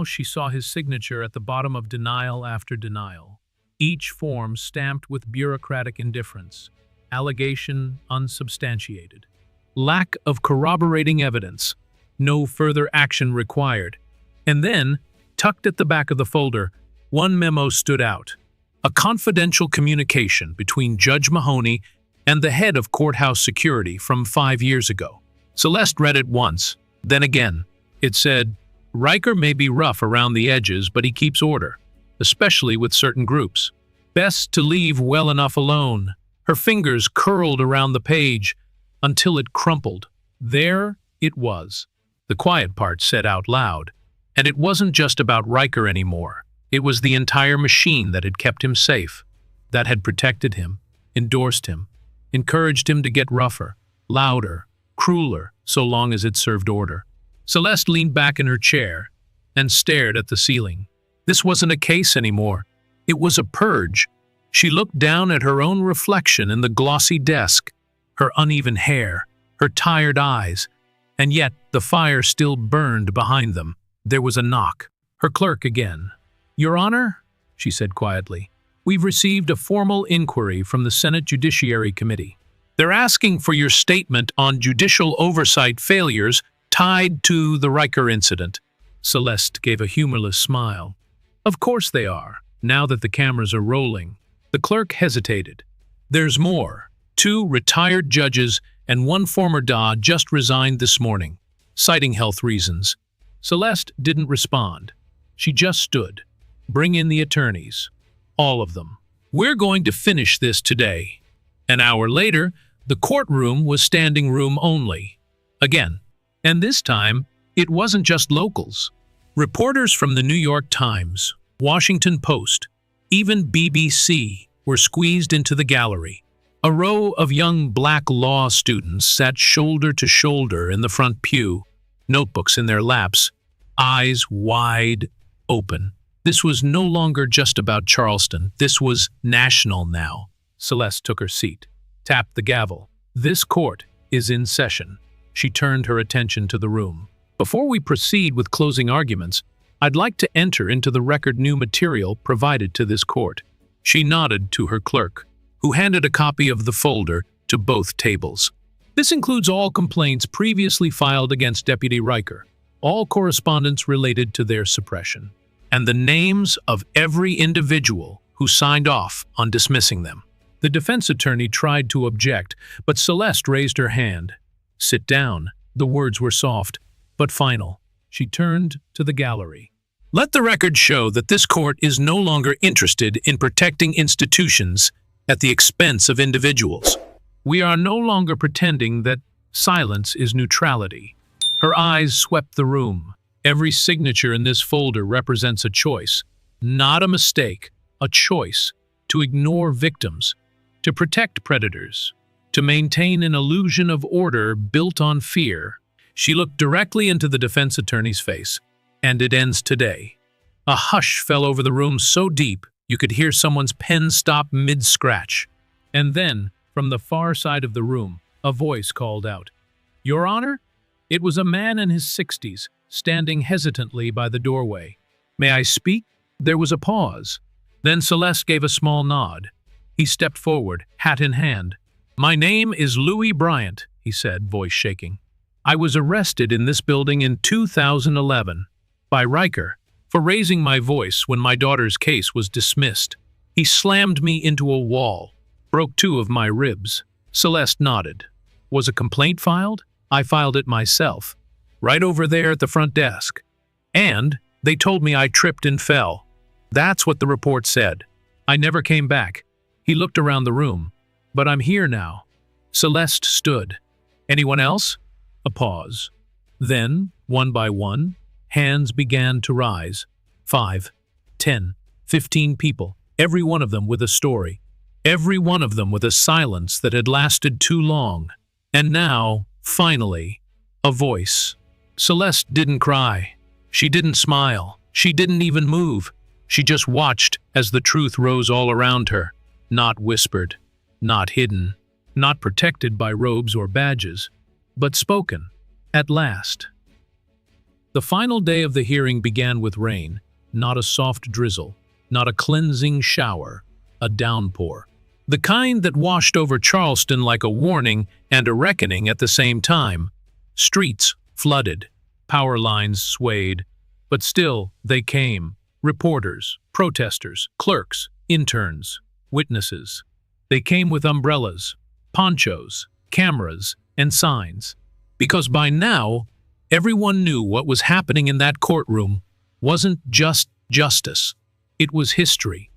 she saw his signature at the bottom of denial after denial, each form stamped with bureaucratic indifference, allegation unsubstantiated, lack of corroborating evidence, no further action required. And then, tucked at the back of the folder, one memo stood out, a confidential communication between Judge Mahoney and the head of courthouse security from 5 years ago. Celeste read it once, then again. It said, "Riker may be rough around the edges, but he keeps order, especially with certain groups. Best to leave well enough alone." Her fingers curled around the page until it crumpled. There it was. The quiet part said out loud. And it wasn't just about Riker anymore. It was the entire machine that had kept him safe, that had protected him, endorsed him, encouraged him to get rougher, louder, crueler, so long as it served order. Celeste leaned back in her chair and stared at the ceiling. This wasn't a case anymore. It was a purge. She looked down at her own reflection in the glossy desk, her uneven hair, her tired eyes, and yet the fire still burned behind them. There was a knock. Her clerk again. "Your Honor," she said quietly, "we've received a formal inquiry from the Senate Judiciary Committee. They're asking for your statement on judicial oversight failures tied to the Riker incident." Celeste gave a humorless smile. "Of course they are, now that the cameras are rolling." The clerk hesitated. "There's more. 2 retired judges and 1 former DA just resigned this morning, citing health reasons." Celeste didn't respond. She just stood. "Bring in the attorneys. All of them. We're going to finish this today." An hour later, the courtroom was standing room only. Again. And this time, it wasn't just locals. Reporters from the New York Times, Washington Post, even BBC were squeezed into the gallery. A row of young black law students sat shoulder to shoulder in the front pew, notebooks in their laps, eyes wide open. This was no longer just about Charleston. This was national now. Celeste took her seat, tapped the gavel. "This court is in session." She turned her attention to the room. "Before we proceed with closing arguments, I'd like to enter into the record new material provided to this court." She nodded to her clerk, who handed a copy of the folder to both tables. "This includes all complaints previously filed against Deputy Riker, all correspondence related to their suppression, and the names of every individual who signed off on dismissing them." The defense attorney tried to object, but Celeste raised her hand. "Sit down." The words were soft, but final. She turned to the gallery. "Let the record show that this court is no longer interested in protecting institutions at the expense of individuals. We are no longer pretending that silence is neutrality." Her eyes swept the room. Every signature in this folder represents a choice, not a mistake, a choice to ignore victims, to protect predators, to maintain an illusion of order built on fear. She looked directly into the defense attorney's face. "And it ends today." A hush fell over the room so deep you could hear someone's pen stop mid-scratch. And then, from the far side of the room, a voice called out, "Your Honor?" It was a man in his 60s, standing hesitantly by the doorway. "May I speak?" There was a pause. Then Celeste gave a small nod. He stepped forward, hat in hand. "My name is Louis Bryant," he said, voice shaking. "I was arrested in this building in 2011 by Riker for raising my voice when my daughter's case was dismissed. He slammed me into a wall, broke 2 of my ribs." Celeste nodded. "Was a complaint filed?" "I filed it myself, right over there at the front desk. And they told me I tripped and fell. That's what the report said. I never came back." He looked around the room. "But I'm here now." Celeste stood. "Anyone else?" A pause. Then, one by one, hands began to rise. 5, 10, 15 people, every one of them with a story. Every one of them with a silence that had lasted too long. And now, finally, a voice. Celeste didn't cry. She didn't smile. She didn't even move. She just watched as the truth rose all around her, not whispered, not hidden, not protected by robes or badges, but spoken, at last. The final day of the hearing began with rain, not a soft drizzle, not a cleansing shower, a downpour. The kind that washed over Charleston like a warning and a reckoning at the same time. Streets flooded, power lines swayed, but still they came. Reporters, protesters, clerks, interns, witnesses. They came with umbrellas, ponchos, cameras, and signs. Because by now, everyone knew what was happening in that courtroom wasn't just justice. It was history.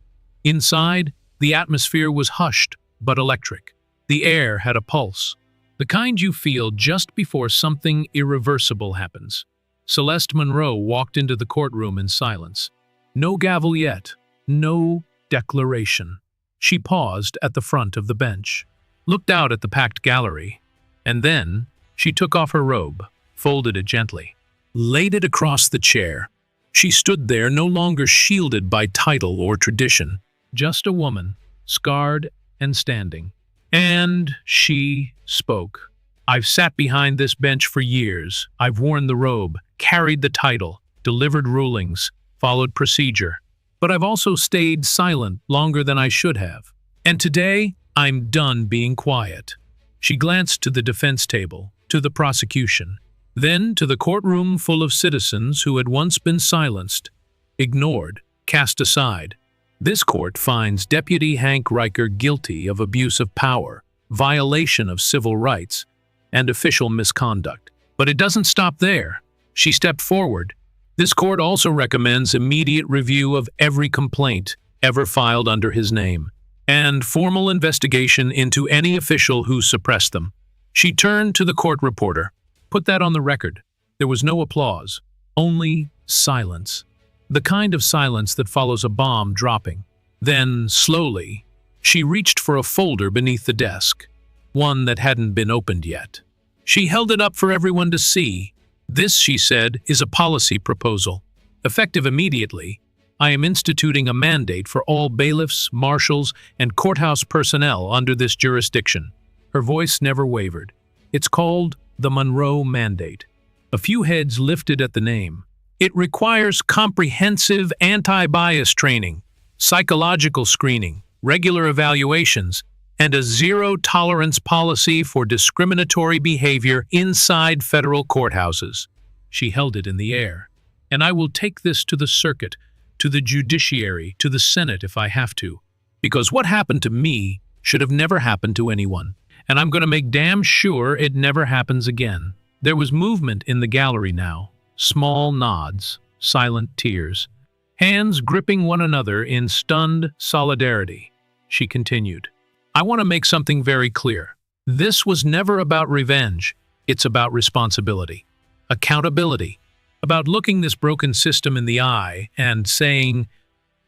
Inside, the atmosphere was hushed but electric. The air had a pulse, the kind you feel just before something irreversible happens. Celeste Monroe walked into the courtroom in silence. No gavel yet, no declaration. She paused at the front of the bench, looked out at the packed gallery, and then she took off her robe, folded it gently, laid it across the chair. She stood there no longer shielded by title or tradition, just a woman, scarred and standing. And she spoke. I've sat behind this bench for years. I've worn the robe, carried the title, delivered rulings, followed procedure. But I've also stayed silent longer than I should have. And today, I'm done being quiet. She glanced to the defense table, to the prosecution, then to the courtroom full of citizens who had once been silenced, ignored, cast aside. This court finds Deputy Hank Riker guilty of abuse of power, violation of civil rights, and official misconduct. But it doesn't stop there. She stepped forward. This court also recommends immediate review of every complaint ever filed under his name, and formal investigation into any official who suppressed them. She turned to the court reporter. Put that on the record. There was no applause, only silence. The kind of silence that follows a bomb dropping. Then, slowly, she reached for a folder beneath the desk, one that hadn't been opened yet. She held it up for everyone to see. This, she said, is a policy proposal. Effective immediately, I am instituting a mandate for all bailiffs, marshals, and courthouse personnel under this jurisdiction. Her voice never wavered. It's called the Monroe Mandate. A few heads lifted at the name. It requires comprehensive anti-bias training, psychological screening, regular evaluations, and a zero-tolerance policy for discriminatory behavior inside federal courthouses. She held it in the air. And I will take this to the circuit, to the judiciary, to the Senate if I have to. Because what happened to me should have never happened to anyone. And I'm going to make damn sure it never happens again. There was movement in the gallery now. Small nods, silent tears, hands gripping one another in stunned solidarity. She continued, I want to make something very clear. This was never about revenge. It's about responsibility, accountability, about looking this broken system in the eye and saying,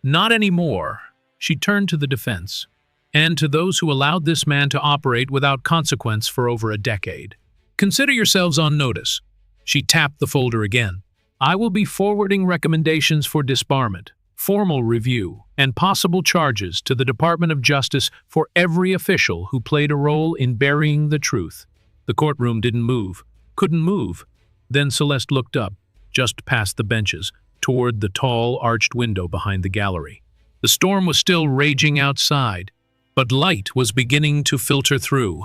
not anymore. She turned to the defense and to those who allowed this man to operate without consequence for over a decade. Consider yourselves on notice. She tapped the folder again. I will be forwarding recommendations for disbarment, formal review, and possible charges to the Department of Justice for every official who played a role in burying the truth. The courtroom didn't move, couldn't move. Then Celeste looked up, just past the benches, toward the tall, arched window behind the gallery. The storm was still raging outside, but light was beginning to filter through,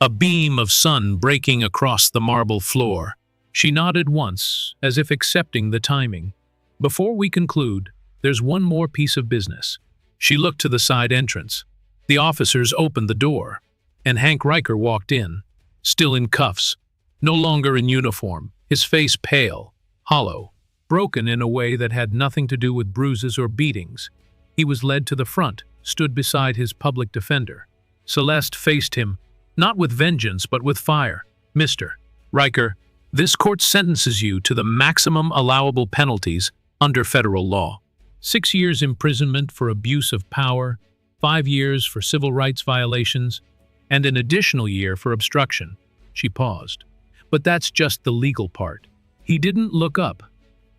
a beam of sun breaking across the marble floor. She nodded once, as if accepting the timing. Before we conclude, there's one more piece of business. She looked to the side entrance. The officers opened the door, and Hank Riker walked in, still in cuffs, no longer in uniform, his face pale, hollow, broken in a way that had nothing to do with bruises or beatings. He was led to the front, stood beside his public defender. Celeste faced him, not with vengeance but with fire. Mr. Riker, this court sentences you to the maximum allowable penalties under federal law. 6 years imprisonment for abuse of power, 5 years for civil rights violations, and an additional year for obstruction. She paused. But that's just the legal part. He didn't look up.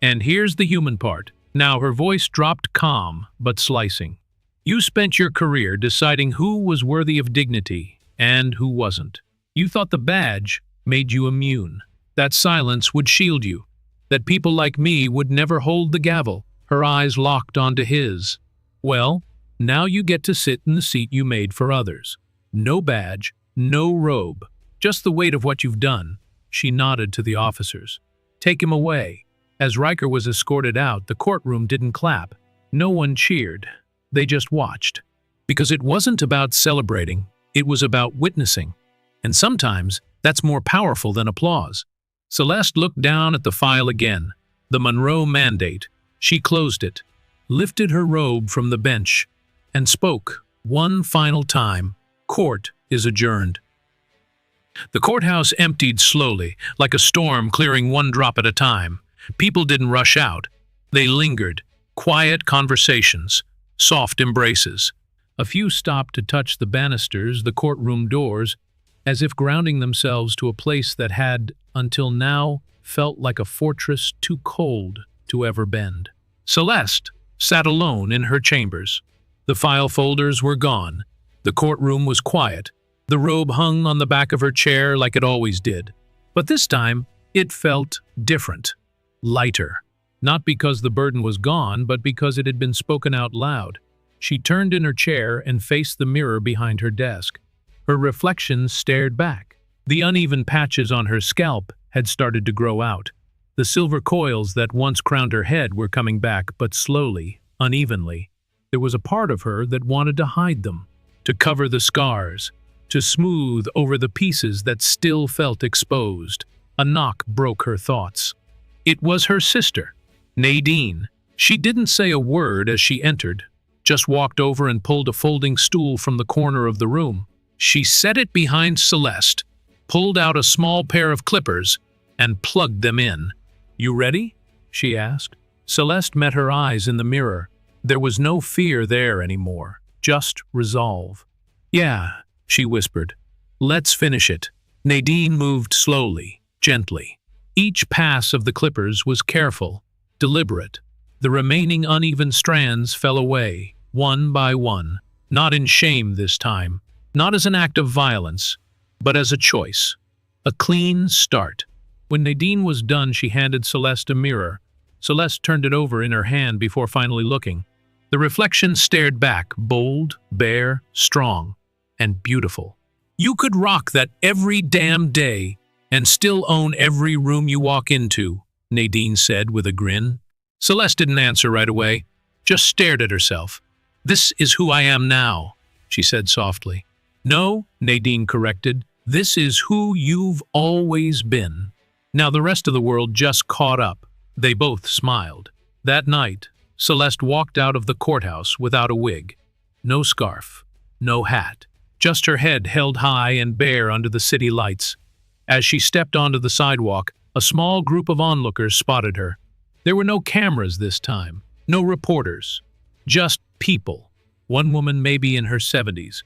And here's the human part. Now her voice dropped calm but slicing. You spent your career deciding who was worthy of dignity and who wasn't. You thought the badge made you immune, that silence would shield you, that people like me would never hold the gavel. Her eyes locked onto his. Well, now you get to sit in the seat you made for others. No badge, no robe, just the weight of what you've done. She nodded to the officers. Take him away. As Riker was escorted out, the courtroom didn't clap. No one cheered. They just watched. Because it wasn't about celebrating, it was about witnessing. And sometimes that's more powerful than applause. Celeste looked down at the file again. The Monroe Mandate. She closed it, lifted her robe from the bench, and spoke one final time. Court is adjourned. The courthouse emptied slowly, like a storm clearing one drop at a time. People didn't rush out. They lingered. Quiet conversations, soft embraces. A few stopped to touch the banisters, the courtroom doors, as if grounding themselves to a place that had, until now, felt like a fortress too cold to ever bend. Celeste sat alone in her chambers. The file folders were gone. The courtroom was quiet. The robe hung on the back of her chair like it always did. But this time, it felt different, lighter. Not because the burden was gone, but because it had been spoken out loud. She turned in her chair and faced the mirror behind her desk. Her reflection stared back. The uneven patches on her scalp had started to grow out. The silver coils that once crowned her head were coming back, but slowly, unevenly. There was a part of her that wanted to hide them, to cover the scars, to smooth over the pieces that still felt exposed. A knock broke her thoughts. It was her sister, Nadine. She didn't say a word as she entered, just walked over and pulled a folding stool from the corner of the room. She set it behind Celeste, pulled out a small pair of clippers, and plugged them in. You ready? She asked. Celeste met her eyes in the mirror. There was no fear there anymore, just resolve. Yeah, she whispered. Let's finish it. Nadine moved slowly, gently. Each pass of the clippers was careful, deliberate. The remaining uneven strands fell away, one by one, not in shame this time, not as an act of violence, but as a choice. A clean start. When Nadine was done, she handed Celeste a mirror. Celeste turned it over in her hand before finally looking. The reflection stared back, bold, bare, strong, and beautiful. You could rock that every damn day and still own every room you walk into, Nadine said with a grin. Celeste didn't answer right away, just stared at herself. This is who I am now, she said softly. No, Nadine corrected, this is who you've always been. Now the rest of the world just caught up. They both smiled. That night, Celeste walked out of the courthouse without a wig. No scarf, no hat, just her head held high and bare under the city lights. As she stepped onto the sidewalk, a small group of onlookers spotted her. There were no cameras this time, no reporters, just people. One woman, maybe in her 70s,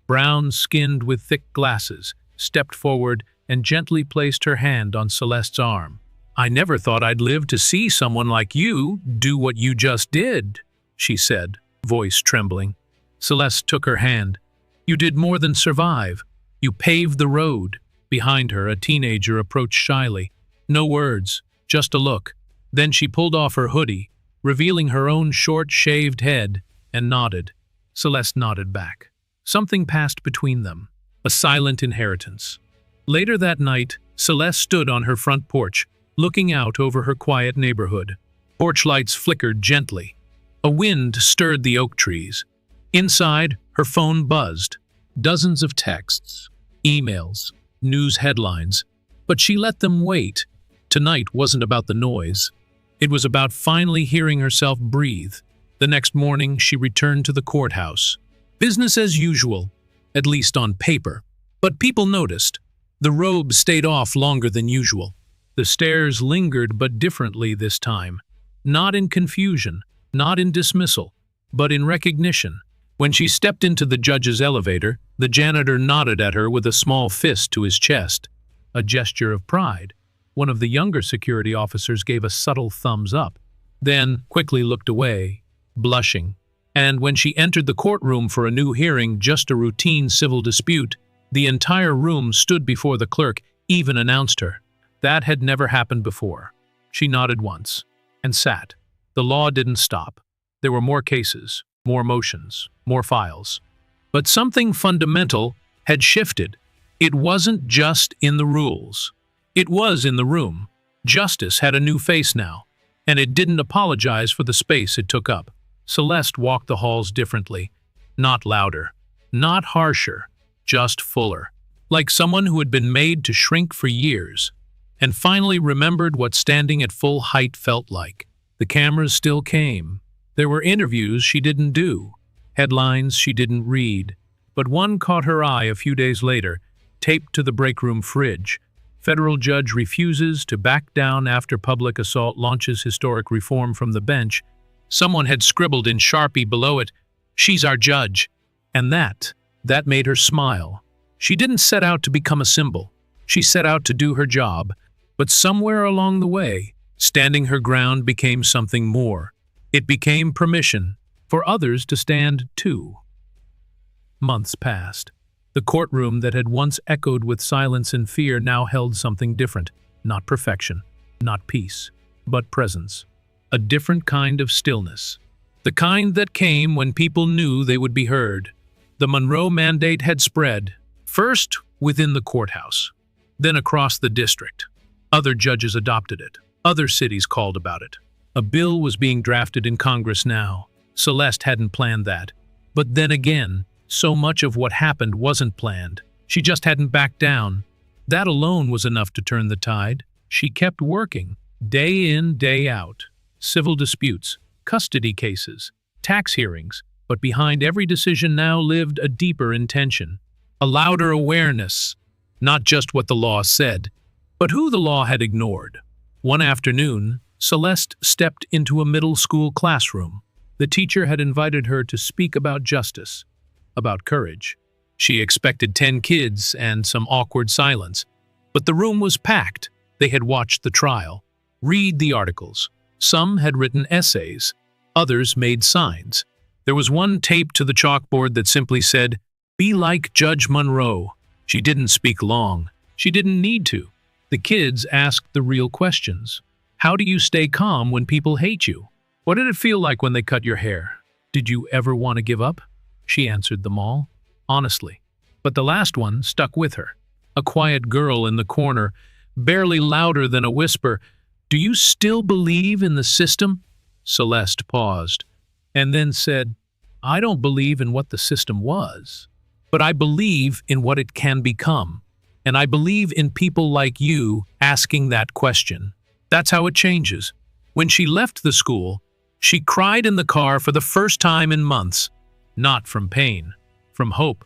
brown-skinned with thick glasses, stepped forward and gently placed her hand on Celeste's arm. I never thought I'd live to see someone like you do what you just did, she said, voice trembling. Celeste took her hand. You did more than survive. You paved the road. Behind her, a teenager approached shyly. No words, just a look. Then she pulled off her hoodie, revealing her own short, shaved head, and nodded. Celeste nodded back. Something passed between them, a silent inheritance. Later that night, Celeste stood on her front porch, looking out over her quiet neighborhood. Porch lights flickered gently. A wind stirred the oak trees. Inside, her phone buzzed. Dozens of texts, emails, news headlines. But she let them wait. Tonight wasn't about the noise. It was about finally hearing herself breathe. The next morning, she returned to the courthouse. Business as usual, at least on paper. But people noticed. The robe stayed off longer than usual. The stares lingered, but differently this time. Not in confusion, not in dismissal, but in recognition. When she stepped into the judge's elevator, the janitor nodded at her with a small fist to his chest, a gesture of pride. One of the younger security officers gave a subtle thumbs up. then quickly looked away, blushing. And when she entered the courtroom for a new hearing, just a routine civil dispute, the entire room stood before the clerk, even announced her. That had never happened before. She nodded once and sat. The law didn't stop. There were more cases, more motions, more files. But something fundamental had shifted. It wasn't just in the rules. It was in the room. Justice had a new face now, and it didn't apologize for the space it took up. Celeste walked the halls differently, not louder, not harsher, just fuller, like someone who had been made to shrink for years, and finally remembered what standing at full height felt like. The cameras still came. There were interviews she didn't do, headlines she didn't read, but one caught her eye a few days later, taped to the break room fridge. Federal judge refuses to back down after public assault launches historic reform from the bench. Someone had scribbled in Sharpie below it, "She's our judge." And that made her smile. She didn't set out to become a symbol. She set out to do her job. But somewhere along the way, standing her ground became something more. It became permission for others to stand too. Months passed. The courtroom that had once echoed with silence and fear now held something different. Not perfection, not peace, but presence. A different kind of stillness. The kind that came when people knew they would be heard. The Monroe Mandate had spread, first within the courthouse, then across the district. Other judges adopted it. Other cities called about it. A bill was being drafted in Congress now. Celeste hadn't planned that. But then again, so much of what happened wasn't planned. She just hadn't backed down. That alone was enough to turn the tide. She kept working, day in, day out. Civil disputes, custody cases, tax hearings, but behind every decision now lived a deeper intention, a louder awareness, not just what the law said, but who the law had ignored. One afternoon, Celeste stepped into a middle school classroom. The teacher had invited her to speak about justice, about courage. She expected 10 kids and some awkward silence, but the room was packed. They had watched the trial, read the articles. Some had written essays, others made signs. There was one taped to the chalkboard that simply said, "Be like Judge Monroe." She didn't speak long. She didn't need to. The kids asked the real questions. How do you stay calm when people hate you? What did it feel like when they cut your hair? Did you ever want to give up? She answered them all, honestly. But the last one stuck with her. A quiet girl in the corner, barely louder than a whisper, "Do you still believe in the system?" Celeste paused, and then said, "I don't believe in what the system was, but I believe in what it can become. And I believe in people like you asking that question. That's how it changes." When she left the school, she cried in the car for the first time in months. Not from pain, from hope.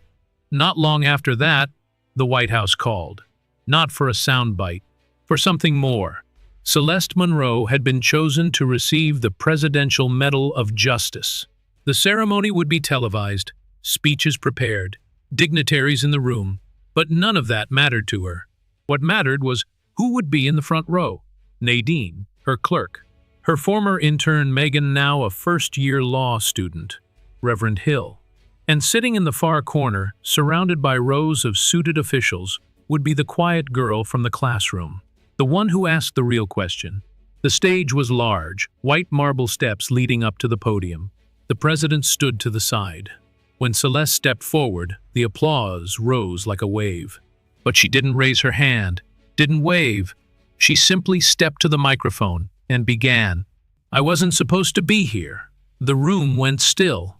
Not long after that, the White House called. Not for a soundbite, for something more. Celeste Monroe had been chosen to receive the Presidential Medal of Justice. The ceremony would be televised, speeches prepared, dignitaries in the room, but none of that mattered to her. What mattered was who would be in the front row. Nadine, her clerk. Her former intern Megan, now a first-year law student. Reverend Hill. And sitting in the far corner, surrounded by rows of suited officials, would be the quiet girl from the classroom. The one who asked the real question. The stage was large, white marble steps leading up to the podium. The president stood to the side. When Celeste stepped forward, the applause rose like a wave. But she didn't raise her hand, didn't wave. She simply stepped to the microphone and began. "I wasn't supposed to be here." The room went still.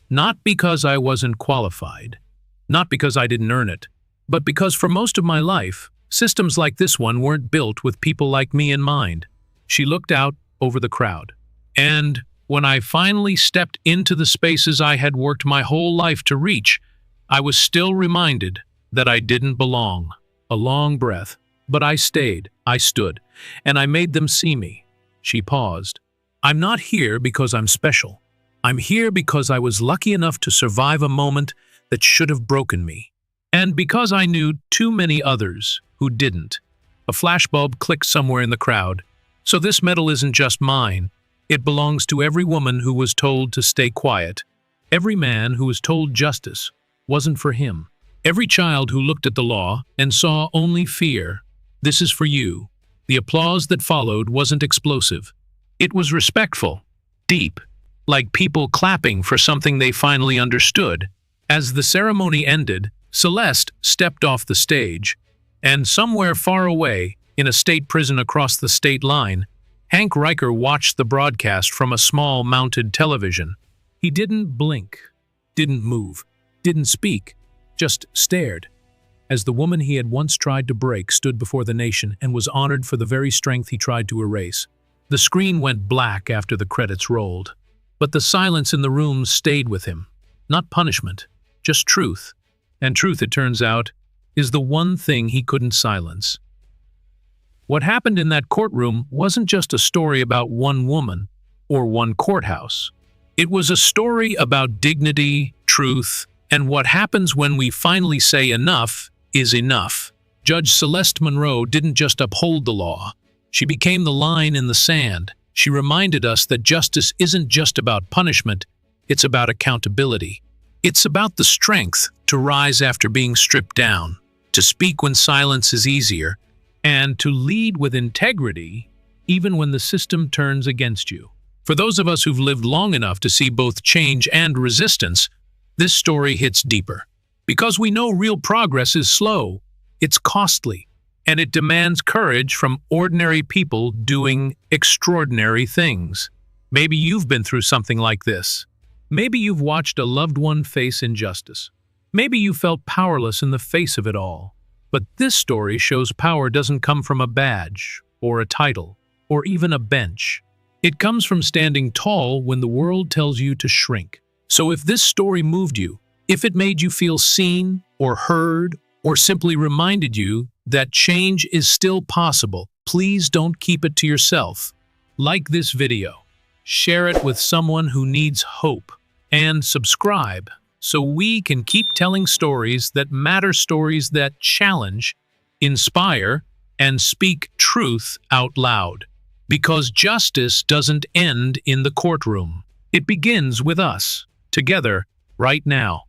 Not because I wasn't qualified, not because I didn't earn it, but because for most of my life, systems like this one weren't built with people like me in mind. She looked out over the crowd. And when I finally stepped into the spaces I had worked my whole life to reach, I was still reminded that I didn't belong. A long breath, but I stayed, I stood, and I made them see me. She paused. "I'm not here because I'm special. I'm here because I was lucky enough to survive a moment that should have broken me. And because I knew too many others who didn't." A flashbulb clicked somewhere in the crowd. "So this medal isn't just mine. It belongs to every woman who was told to stay quiet, every man who was told justice wasn't for him, every child who looked at the law and saw only fear. This is for you. The applause that followed wasn't explosive. It was respectful, deep, like people clapping for something they finally understood. As the ceremony ended, Celeste stepped off the stage, and somewhere far away, in a state prison across the state line, Hank Riker watched the broadcast from a small mounted television. He didn't blink, didn't move, didn't speak, just stared, as the woman he had once tried to break stood before the nation and was honored for the very strength he tried to erase. The screen went black after the credits rolled, but the silence in the room stayed with him. Not punishment, just truth. And truth, it turns out, is the one thing he couldn't silence. What happened in that courtroom wasn't just a story about one woman or one courthouse. It was a story about dignity, truth, and what happens when we finally say enough is enough. Judge Celeste Monroe didn't just uphold the law. She became the line in the sand. She reminded us that justice isn't just about punishment, it's about accountability. It's about the strength to rise after being stripped down, to speak when silence is easier, and to lead with integrity even when the system turns against you. For those of us who've lived long enough to see both change and resistance, this story hits deeper. Because we know real progress is slow, it's costly, and it demands courage from ordinary people doing extraordinary things. Maybe you've been through something like this. Maybe you've watched a loved one face injustice. Maybe you felt powerless in the face of it all. But this story shows power doesn't come from a badge, or a title, or even a bench. It comes from standing tall when the world tells you to shrink. So if this story moved you, if it made you feel seen, or heard, or simply reminded you that change is still possible, please don't keep it to yourself. Like this video, share it with someone who needs hope, and subscribe so we can keep telling stories that matter, stories that challenge, inspire, and speak truth out loud. Because justice doesn't end in the courtroom. It begins with us, together, right now.